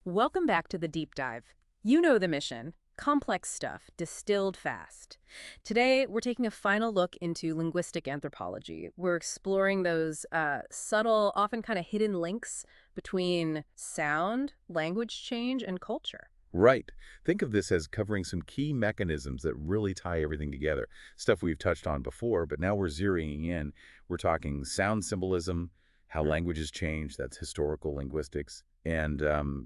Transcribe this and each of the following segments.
Welcome back to the deep dive. You know the mission. Complex stuff, distilled fast. Today, we're taking a final look into linguistic anthropology. We're exploring those subtle, often kind of hidden links between sound, language change, and culture. Right. Think of this as covering some key mechanisms that really tie everything together. Stuff we've touched on before, but now we're zeroing in. We're talking sound symbolism, how languages change, that's historical linguistics, and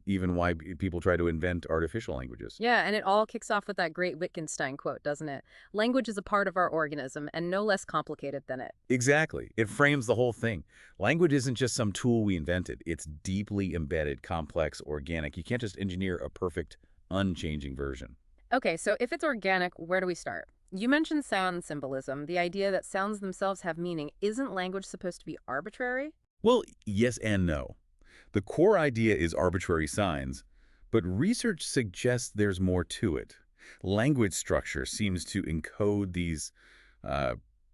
even why people try to invent artificial languages. Yeah, and it all kicks off with that great Wittgenstein quote, doesn't it? Language is a part of our organism and no less complicated than it. Exactly. It frames the whole thing. Language isn't just some tool we invented. It's deeply embedded, complex, organic. You can't just engineer a perfect, unchanging version. Okay, so if it's organic, where do we start? You mentioned sound symbolism, the idea that sounds themselves have meaning. Isn't language supposed to be arbitrary? Well, yes and no. The core idea is arbitrary signs, but research suggests there's more to it. Language structure seems to encode these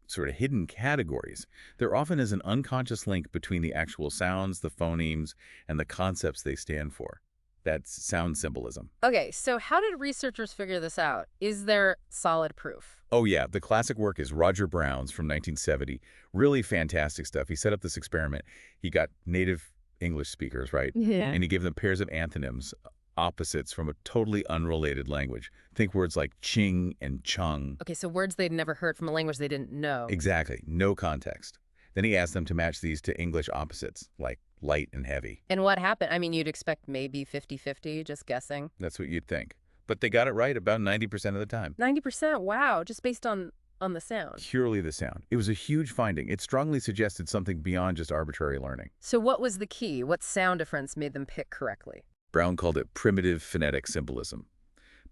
sort of hidden categories. There often is an unconscious link between the actual sounds, the phonemes, and the concepts they stand for. That's sound symbolism. Okay, so how did researchers figure this out? Is there solid proof? Oh yeah, the classic work is Roger Brown's from 1970. Really fantastic stuff. He set up this experiment. He got native English speakers, right? Yeah. And he gave them pairs of antonyms, opposites from a totally unrelated language. Think words like ching and chung. Okay, so words they'd never heard from a language they didn't know. Exactly, no context. Then he asked them to match these to English opposites, like light and heavy. And what happened? I mean, you'd expect maybe 50-50, just guessing. That's what you'd think. But they got it right about 90% of the time. 90%, wow, just based on the sound. Purely the sound. It was a huge finding. It strongly suggested something beyond just arbitrary learning. So what was the key? What sound difference made them pick correctly? Brown called it primitive phonetic symbolism.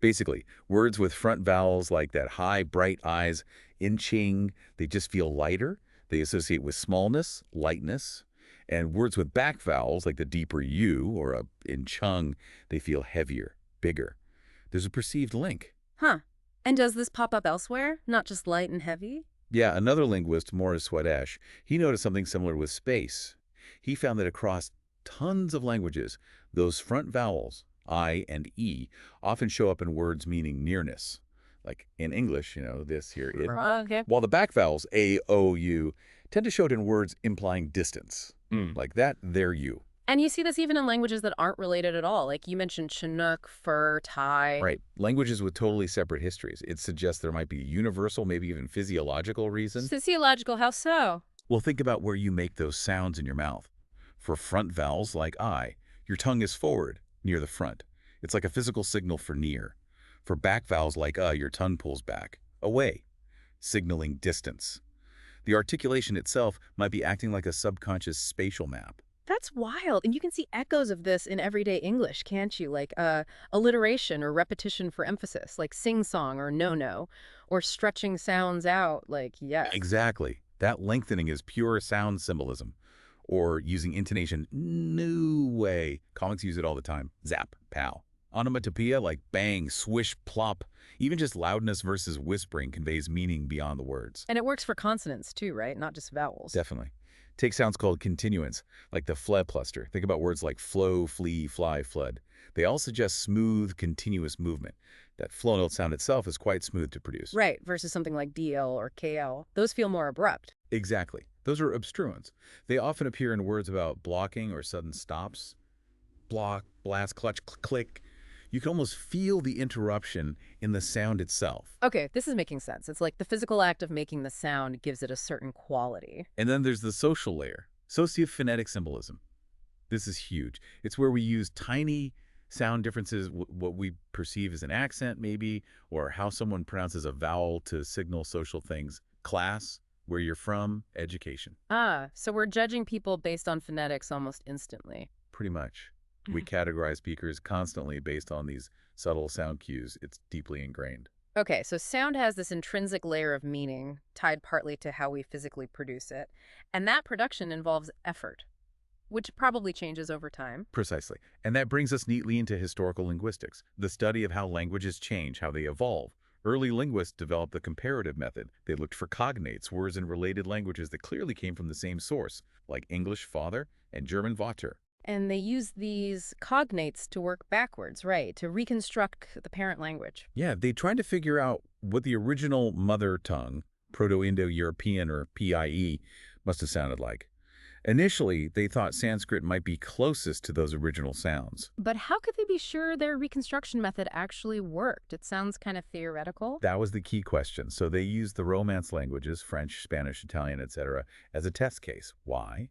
Basically, words with front vowels like that high, bright eyes in ching, they just feel lighter. They associate with smallness, lightness. And words with back vowels like the deeper U or in chung, they feel heavier, bigger. There's a perceived link. Huh. And does this pop up elsewhere? Not just light and heavy? Yeah, another linguist, Morris Swadesh, he noticed something similar with space. He found that across tons of languages, those front vowels, I and E, often show up in words meaning nearness. Like in English, this here, it. Okay. While the back vowels, A, O, U, tend to show it in words implying distance. Like that, there, you. And you see this even in languages that aren't related at all. Like you mentioned Chinook, Fur, Thai. Right. Languages with totally separate histories. It suggests there might be universal, maybe even physiological reasons. Physiological, how so? Well, think about where you make those sounds in your mouth. For front vowels like I, your tongue is forward, near the front. It's like a physical signal for near. For back vowels like your tongue pulls back, away, signaling distance. The articulation itself might be acting like a subconscious spatial map. That's wild. And you can see echoes of this in everyday English, can't you? Like alliteration or repetition for emphasis, like sing-song or no-no, or stretching sounds out like yes. Exactly. That lengthening is pure sound symbolism. Or using intonation, no way. Comics use it all the time. Zap, pow. Onomatopoeia like bang, swish, plop. Even just loudness versus whispering conveys meaning beyond the words. And it works for consonants too, right? Not just vowels. Definitely. Take sounds called continuants, like the fled cluster. Think about words like flow, flee, fly, flood. They all suggest smooth, continuous movement. That flow note sound itself is quite smooth to produce. Right, versus something like DL or KL. Those feel more abrupt. Exactly. Those are obstruents. They often appear in words about blocking or sudden stops. Block, blast, clutch, click. You can almost feel the interruption in the sound itself. Okay, this is making sense. It's like the physical act of making the sound gives it a certain quality. And then there's the social layer, socio-phonetic symbolism. This is huge. It's where we use tiny sound differences, what we perceive as an accent maybe, or how someone pronounces a vowel to signal social things. Class, where you're from, education. Ah, so we're judging people based on phonetics almost instantly. Pretty much. We categorize speakers constantly based on these subtle sound cues. It's deeply ingrained. Okay, so sound has this intrinsic layer of meaning, tied partly to how we physically produce it. And that production involves effort, which probably changes over time. Precisely. And that brings us neatly into historical linguistics, the study of how languages change, how they evolve. Early linguists developed the comparative method. They looked for cognates, words in related languages that clearly came from the same source, like English father and German Vater. And they use these cognates to work backwards, right, to reconstruct the parent language. Yeah, they tried to figure out what the original mother tongue, Proto-Indo-European or PIE, must have sounded like. Initially, they thought Sanskrit might be closest to those original sounds. But how could they be sure their reconstruction method actually worked? It sounds kind of theoretical. That was the key question. So they used the Romance languages, French, Spanish, Italian, etc., as a test case. Why?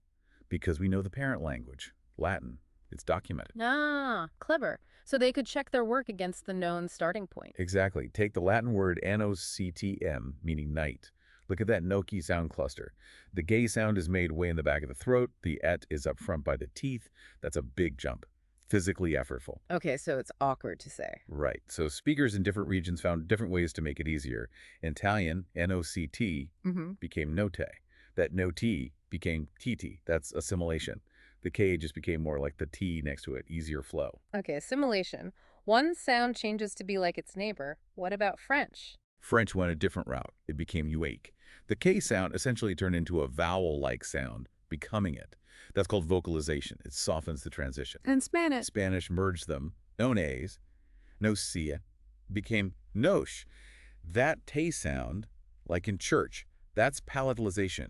Because we know the parent language, Latin. It's documented. Ah, clever. So they could check their work against the known starting point. Exactly. Take the Latin word noctm, meaning night. Look at that no-key sound cluster. The gay sound is made way in the back of the throat. The et is up front by the teeth. That's a big jump. Physically effortful. Okay, so it's awkward to say. Right. So speakers in different regions found different ways to make it easier. In Italian, noct became note. That no-t became tt. That's assimilation. The K just became more like the T next to it, easier flow. Okay, assimilation. One sound changes to be like its neighbor. What about French? French went a different route. It became uake. The K sound essentially turned into a vowel-like sound, becoming it. That's called vocalization. It softens the transition. And Spanish? Spanish merged them. Nones, nocia, became nosh. That T sound, like in church, that's palatalization.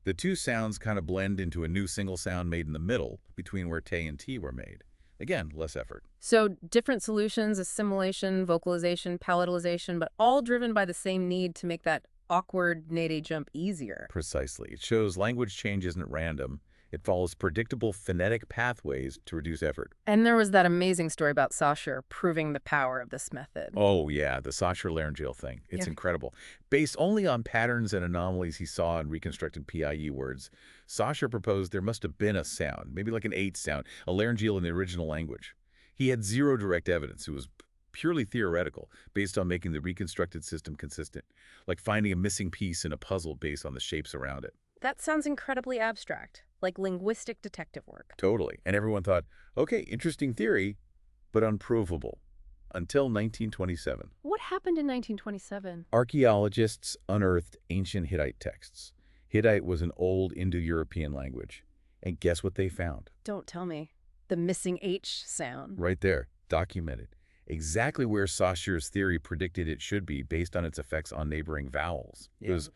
The two sounds kind of blend into a new single sound made in the middle between where T and T were made. Again, less effort. So different solutions, assimilation, vocalization, palatalization, but all driven by the same need to make that awkward nade jump easier. Precisely. It shows language change isn't random. It follows predictable phonetic pathways to reduce effort. And there was that amazing story about Saussure proving the power of this method. Oh, yeah, the Saussure laryngeal thing. It's incredible. Based only on patterns and anomalies he saw in reconstructed PIE words, Saussure proposed there must have been a sound, maybe like an 8 sound, a laryngeal in the original language. He had zero direct evidence. It was purely theoretical, based on making the reconstructed system consistent, like finding a missing piece in a puzzle based on the shapes around it. That sounds incredibly abstract, like linguistic detective work. Totally. And everyone thought, okay, interesting theory, but unprovable. Until 1927. What happened in 1927? Archaeologists unearthed ancient Hittite texts. Hittite was an old Indo-European language. And guess what they found? Don't tell me. The missing H sound. Right there, documented. Exactly where Saussure's theory predicted it should be based on its effects on neighboring vowels. It was,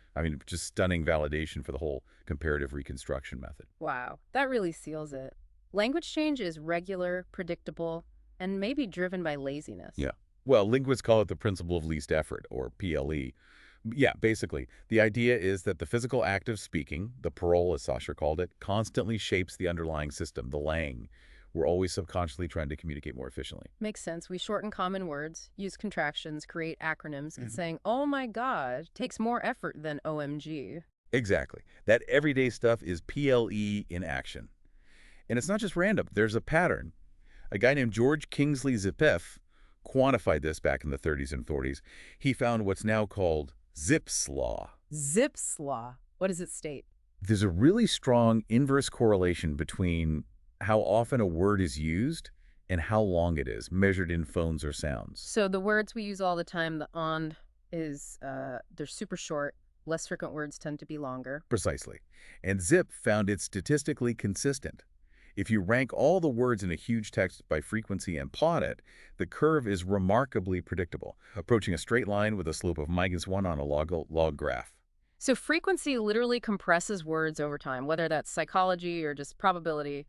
just stunning validation for the whole comparative reconstruction method. Wow, that really seals it. Language change is regular, predictable, and maybe driven by laziness. Yeah. Well, linguists call it the principle of least effort, or PLE. Yeah, basically, the idea is that the physical act of speaking, the parole as Saussure called it, constantly shapes the underlying system, the lang. We're always subconsciously trying to communicate more efficiently. Makes sense. We shorten common words, use contractions, create acronyms, and saying, oh my God, takes more effort than OMG. Exactly. That everyday stuff is PLE in action. And it's not just random. There's a pattern. A guy named George Kingsley Zipf quantified this back in the 30s and 40s. He found what's now called Zipf's law. Zipf's law. What does it state? There's a really strong inverse correlation between how often a word is used and how long it is, measured in phones or sounds. So the words we use all the time, the on is, they're super short. Less frequent words tend to be longer. Precisely. And Zipf found it statistically consistent. If you rank all the words in a huge text by frequency and plot it, the curve is remarkably predictable, approaching a straight line with a slope of -1 on a log graph. So frequency literally compresses words over time, whether that's psychology or just probability.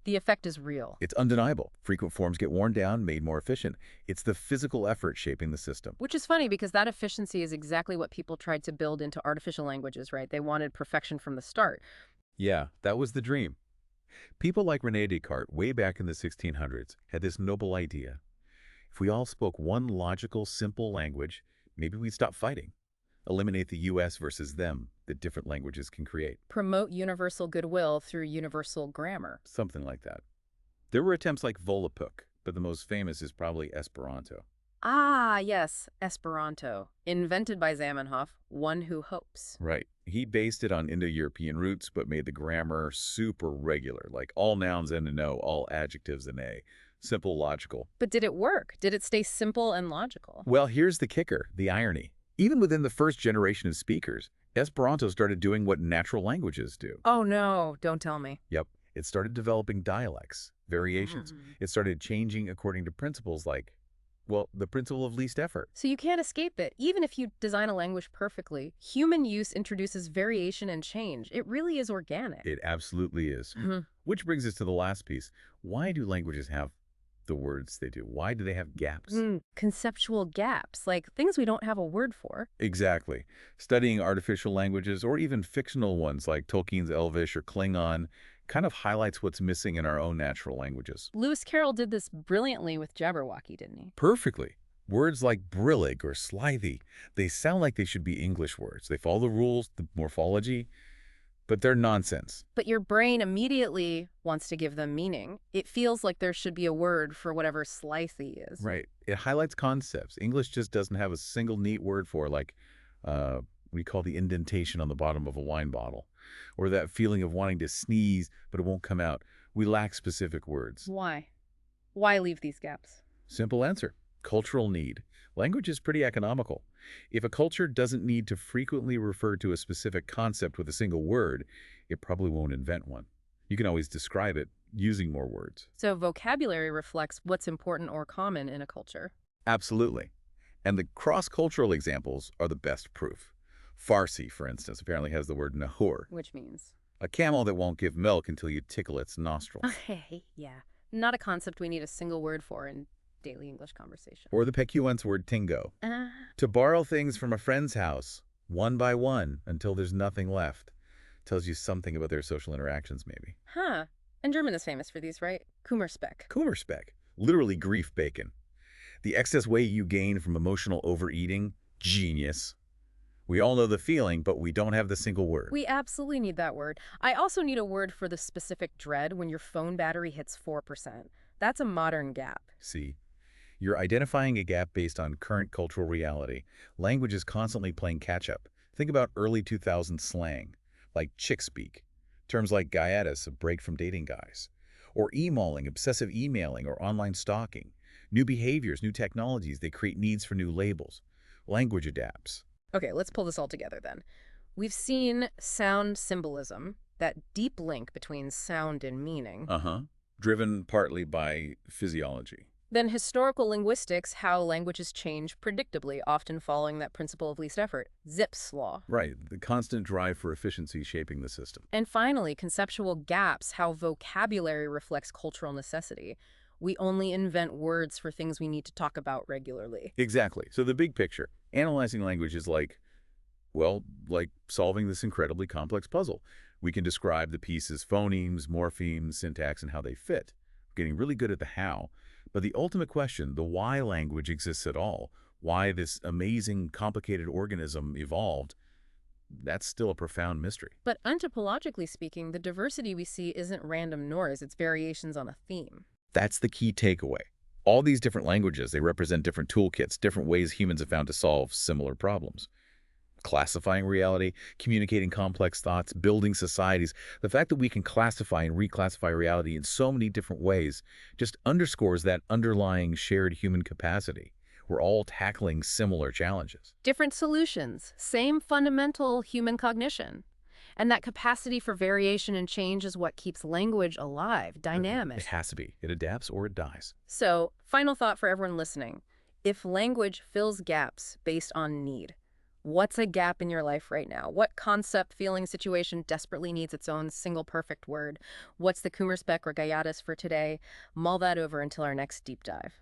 The effect is real. It's undeniable. Frequent forms get worn down, made more efficient. It's the physical effort shaping the system. Which is funny because that efficiency is exactly what people tried to build into artificial languages, right? They wanted perfection from the start. Yeah, that was the dream. People like René Descartes, way back in the 1600s, had this noble idea. If we all spoke one logical, simple language, maybe we'd stop fighting. Eliminate the US versus them that different languages can create. Promote universal goodwill through universal grammar. Something like that. There were attempts like Volapük, but the most famous is probably Esperanto. Ah, yes, Esperanto. Invented by Zamenhof, one who hopes. Right. He based it on Indo-European roots, but made the grammar super regular, like all nouns end in O, all adjectives in A. Simple, logical. But did it work? Did it stay simple and logical? Well, here's the kicker, the irony. Even within the first generation of speakers, Esperanto started doing what natural languages do. Oh no, don't tell me. Yep. It started developing dialects, variations. Mm. It started changing according to principles like, well, the principle of least effort. So you can't escape it. Even if you design a language perfectly, human use introduces variation and change. It really is organic. It absolutely is. Which brings us to the last piece. Why do languages have the words they do? Why do they have gaps? Conceptual gaps, like things we don't have a word for. Exactly. Studying artificial languages, or even fictional ones like Tolkien's Elvish or Klingon, kind of highlights what's missing in our own natural languages. Lewis Carroll did this brilliantly with Jabberwocky, didn't he? Perfectly. Words like brillig or slithy, they sound like they should be English words. They follow the rules, the morphology, but they're nonsense. But your brain immediately wants to give them meaning. It feels like there should be a word for whatever slithy is. Right. It highlights concepts. English just doesn't have a single neat word for, like, we call the indentation on the bottom of a wine bottle, or that feeling of wanting to sneeze, but it won't come out. We lack specific words. Why? Why leave these gaps? Simple answer. Cultural need. Language is pretty economical. If a culture doesn't need to frequently refer to a specific concept with a single word, it probably won't invent one. You can always describe it using more words. So vocabulary reflects what's important or common in a culture. Absolutely. And the cross-cultural examples are the best proof. Farsi, for instance, apparently has the word nahur, Which means? a camel that won't give milk until you tickle its nostrils. Okay, yeah. Not a concept we need a single word for in daily English conversation. Or the Pecuans word tingo, Uh, to borrow things from a friend's house, one by one, until there's nothing left. Tells you something about their social interactions, maybe. huh. And German is famous for these, right? Kummerspeck. Kummerspeck, literally grief bacon. The excess weight you gain from emotional overeating, genius. We all know the feeling, but we don't have the single word. We absolutely need that word. I also need a word for the specific dread when your phone battery hits 4%. That's a modern gap. See, you're identifying a gap based on current cultural reality. Language is constantly playing catch-up. Think about early 2000s slang, like chick speak. Terms like gaiatus, a break from dating guys. Or emailing, obsessive emailing, or online stalking. New behaviors, new technologies, they create needs for new labels. Language adapts. Okay, let's pull this all together then. We've seen sound symbolism, that deep link between sound and meaning. Driven partly by physiology. Then historical linguistics, how languages change predictably, often following that principle of least effort, Zipf's law. Right, the constant drive for efficiency shaping the system. And finally, conceptual gaps, how vocabulary reflects cultural necessity. We only invent words for things we need to talk about regularly. Exactly. So the big picture, analyzing language is like, well, like solving this incredibly complex puzzle. We can describe the pieces, phonemes, morphemes, syntax, and how they fit. We're getting really good at the how. But the ultimate question, the why language exists at all, why this amazing, complicated organism evolved, that's still a profound mystery. But anthropologically speaking, the diversity we see isn't random noise, it's variations on a theme. That's the key takeaway. All these different languages, they represent different toolkits, different ways humans have found to solve similar problems. Classifying reality, communicating complex thoughts, building societies. The fact that we can classify and reclassify reality in so many different ways just underscores that underlying shared human capacity. We're all tackling similar challenges. Different solutions, same fundamental human cognition. And that capacity for variation and change is what keeps language alive, dynamic. It has to be. It adapts or it dies. So, final thought for everyone listening. If language fills gaps based on need, what's a gap in your life right now? What concept, feeling, situation desperately needs its own single perfect word? What's the Kummerspeck or gaiatus for today? Mull that over until our next deep dive.